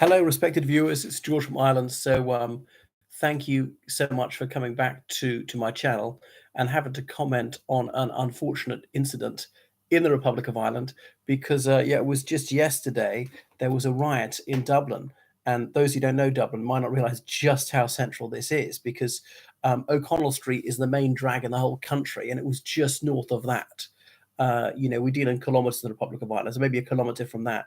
Hello, respected viewers. It's George from Ireland. Thank you so much for coming back to my channel and having to comment on an unfortunate incident in the Republic of Ireland. Because yeah, it was just yesterday there was a riot in Dublin, and those who don't know Dublin might not realise just how central this is. Because O'Connell Street is the main drag in the whole country, and it was just north of that. We deal in kilometres in the Republic of Ireland, so maybe a kilometre from that.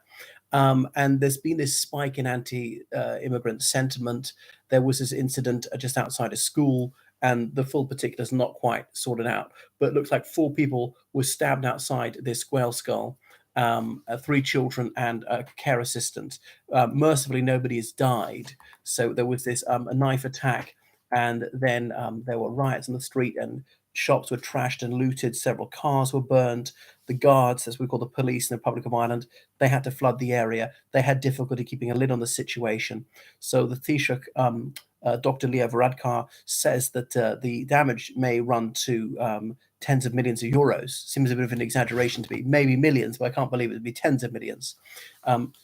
And there's been this spike in anti-immigrant sentiment. There was this incident just outside a school, and the full particulars not quite sorted out. But it looks like 4 people were stabbed outside this Gael skull. 3 children and a care assistant. Mercifully, nobody has died. So there was this a knife attack, and then there were riots in the street, and shops were trashed and looted. Several cars were burned. The guards, as we call the police in the Republic of Ireland, they had to flood the area. They had difficulty keeping a lid on the situation. So the Taoiseach, Dr. Leah Varadkar, says that the damage may run to tens of millions of euros. Seems a bit of an exaggeration to me, maybe millions, but I can't believe it would be tens of millions.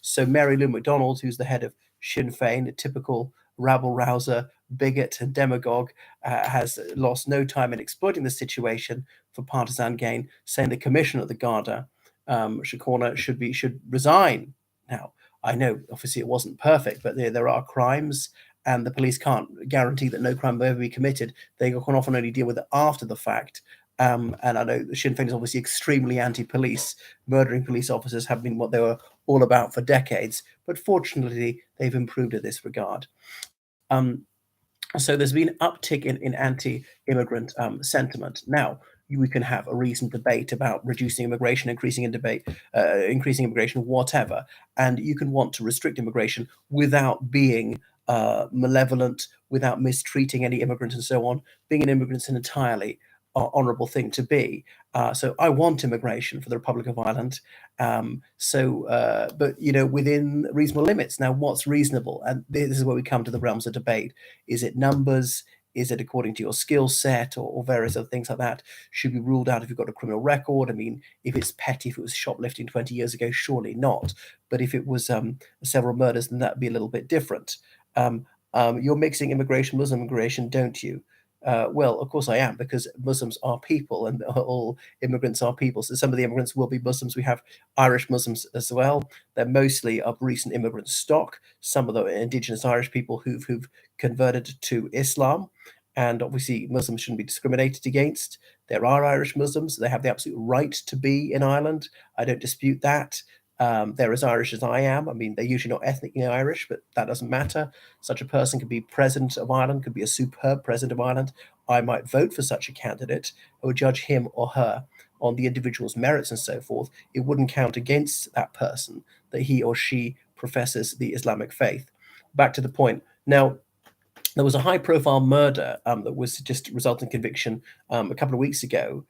So Mary Lou MacDonald, who's the head of Sinn Féin, a typical rabble-rouser, bigot and demagogue, has lost no time in exploiting the situation for partisan gain, saying the commissioner of the Garda, Shakona, should resign. Now, I know obviously it wasn't perfect, but there are crimes, and the police can't guarantee that no crime will ever be committed. They can often only deal with it after the fact. And I know Sinn Féin is obviously extremely anti-police. Murdering police officers have been what they were all about for decades, but fortunately they've improved in this regard. So there's been an uptick in anti-immigrant sentiment. Now, we can have a reasoned debate about reducing immigration, increasing immigration, whatever. And you can want to restrict immigration without being malevolent, without mistreating any immigrant and so on. Being an immigrant is an entirely honourable thing to be. So I want immigration for the Republic of Ireland. But within reasonable limits. Now, what's reasonable? And this is where we come to the realms of debate. Is it numbers? Is it according to your skill set, or various other things like that? Should be ruled out if you've got a criminal record. I mean, if it's petty, if it was shoplifting 20 years ago, surely not. But if it was several murders, then that'd be a little bit different. You're mixing immigration, Muslim immigration, don't you? Well, of course I am, because Muslims are people, and all immigrants are people. So some of the immigrants will be Muslims. We have Irish Muslims as well. They're mostly of recent immigrant stock. Some of the indigenous Irish people who've converted to Islam. And obviously Muslims shouldn't be discriminated against. There are Irish Muslims. They have the absolute right to be in Ireland. I don't dispute that. They're as Irish as I am. I mean, they're usually not ethnically Irish, but that doesn't matter. Such a person could be president of Ireland, could be a superb president of Ireland. I might vote for such a candidate. I would judge him or her on the individual's merits and so forth. It wouldn't count against that person that he or she professes the Islamic faith. Back to the point. Now, there was a high-profile murder that was just resulting in conviction a couple of weeks ago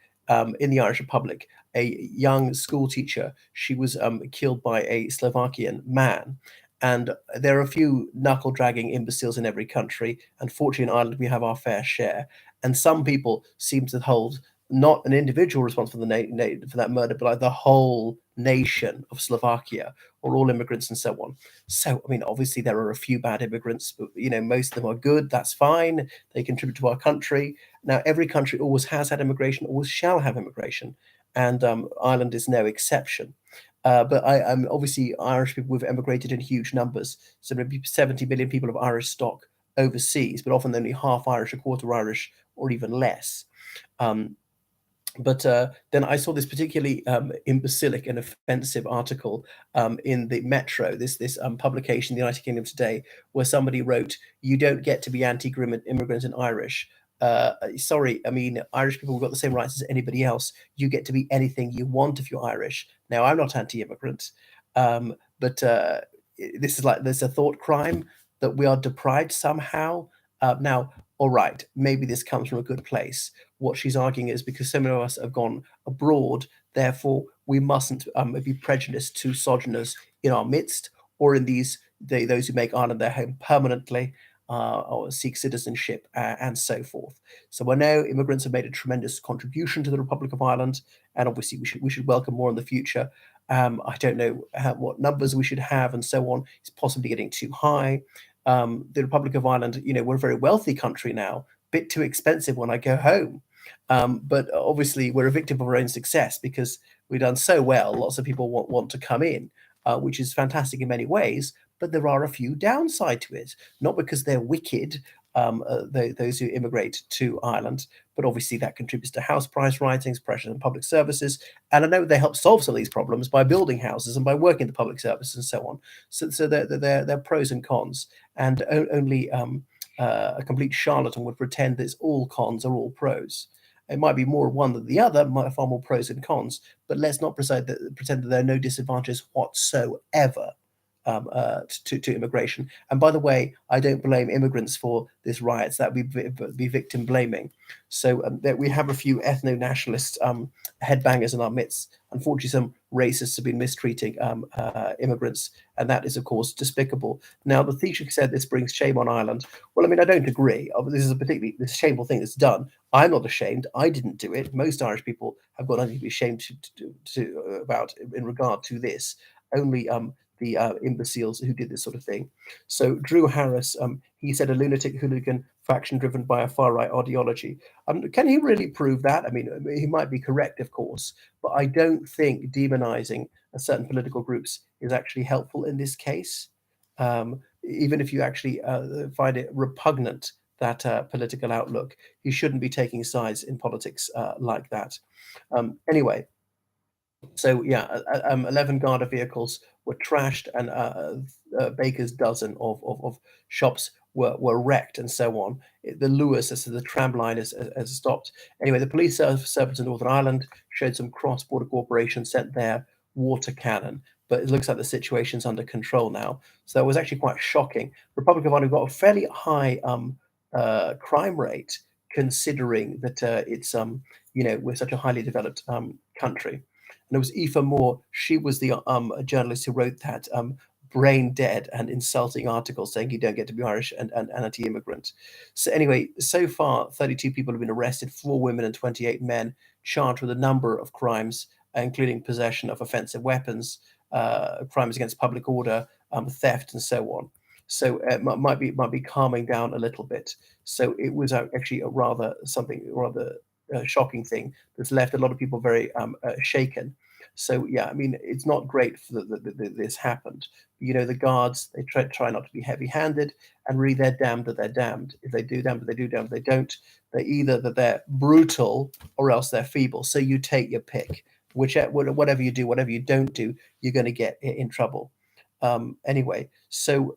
in the Irish Republic. A young school teacher, she was killed by a Slovakian man. And there are a few knuckle-dragging imbeciles in every country. Unfortunately, in Ireland, we have our fair share. And some people seem to hold not an individual responsible for that murder, but like the whole nation of Slovakia, or all immigrants and so on. So, I mean, obviously there are a few bad immigrants, but most of them are good. That's fine. They contribute to our country. Now, every country always has had immigration, always shall have immigration, and Ireland is no exception. But I'm obviously Irish people have emigrated in huge numbers. So maybe 70 million people of Irish stock overseas, but often only half Irish, a quarter Irish, or even less. But then I saw this particularly imbecilic and offensive article in the Metro, this publication, the United Kingdom Today, where somebody wrote, "You don't get to be anti-immigrant and Irish." Sorry, I mean, Irish people have got the same rights as anybody else. You get to be anything you want if you're Irish. Now, I'm not anti-immigrant, but this is like there's a thought crime that we are deprived somehow. Now, all right, maybe this comes from a good place. What she's arguing is because so many of us have gone abroad, therefore we mustn't be prejudiced to sojourners in our midst, or in those who make Ireland their home permanently, or seek citizenship, and so forth. So I know immigrants have made a tremendous contribution to the Republic of Ireland, and obviously we should welcome more in the future. I don't know what numbers we should have, and so on. It's possibly getting too high. The Republic of Ireland, we're a very wealthy country now, bit too expensive when I go home. But obviously, we're a victim of our own success because we've done so well. Lots of people want to come in, which is fantastic in many ways. But there are a few downside to it, not because they're wicked, those who immigrate to Ireland, but obviously that contributes to house price risings, pressure on public services. And I know they help solve some of these problems by building houses and by working the public service and so on. So they're pros and cons. And only a complete charlatan would pretend that all cons are all pros. It might be more one than the other, far more pros and cons, but let's not pretend that there are no disadvantages whatsoever to immigration. And by the way, I don't blame immigrants for this riots. That would be victim blaming. So that we have a few ethno-nationalist headbangers in our midst. Unfortunately, some racists have been mistreating immigrants, and that is, of course, despicable. Now, the Taoiseach said this brings shame on Ireland. Well, I mean, I don't agree. This is this shameful thing that's done. I'm not ashamed. I didn't do it. Most Irish people have got nothing to be ashamed about in regard to this. Only the imbeciles who did this sort of thing. So Drew Harris, he said a lunatic hooligan faction driven by a far-right ideology. Can he really prove that? I mean, he might be correct, of course, but I don't think demonizing certain political groups is actually helpful in this case. Even if you actually find it repugnant, that political outlook, you shouldn't be taking sides in politics like that. Anyway, so yeah, 11 Garda vehicles were trashed, and a baker's dozen of shops were wrecked, and so on. The Lewis, as the tram line, has stopped. Anyway, the police service in Northern Ireland showed some cross-border cooperation, sent their water cannon, but it looks like the situation's under control now. So it was actually quite shocking. Republic of Ireland got a fairly high crime rate, considering that it's we're such a highly developed country. And it was Aoife Moore. She was the journalist who wrote that brain dead and insulting article saying you don't get to be Irish and anti-immigrant. So anyway, so far 32 people have been arrested, 4 women and 28 men, charged with a number of crimes, including possession of offensive weapons, crimes against public order, theft, and so on. So it might be calming down a little bit. So it was actually a rather shocking thing that's left a lot of people very shaken. So yeah, I mean, it's not great for this happened. The guards, they try not to be heavy-handed, and really they're damned that they're damned. If they do damned, they do damned. If they don't, they're either that they're brutal or else they're feeble. So you take your pick. Whatever you do, whatever you don't do, you're going to get in trouble. Anyway, so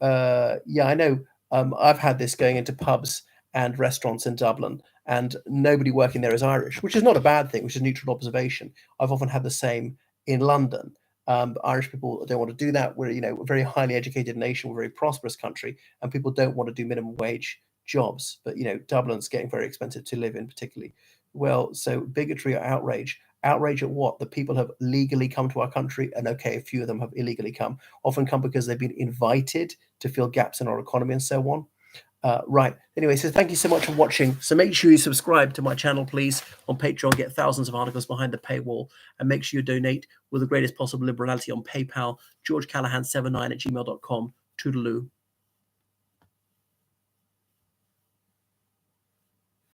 yeah, I know I've had this going into pubs and restaurants in Dublin, and nobody working there is Irish, which is not a bad thing, which is a neutral observation. I've often had the same in London. Irish people don't want to do that. We're a very highly educated nation, we're a very prosperous country, and people don't want to do minimum wage jobs. But Dublin's getting very expensive to live in, particularly. Well, so bigotry or outrage. Outrage at what? The people have legally come to our country, and okay, a few of them have illegally come. Often come because they've been invited to fill gaps in our economy and so on. Right. Anyway, so thank you so much for watching. So make sure you subscribe to my channel, please, on Patreon. Get thousands of articles behind the paywall. And make sure you donate with the greatest possible liberality on PayPal, georgecallahan79@gmail.com. Toodaloo.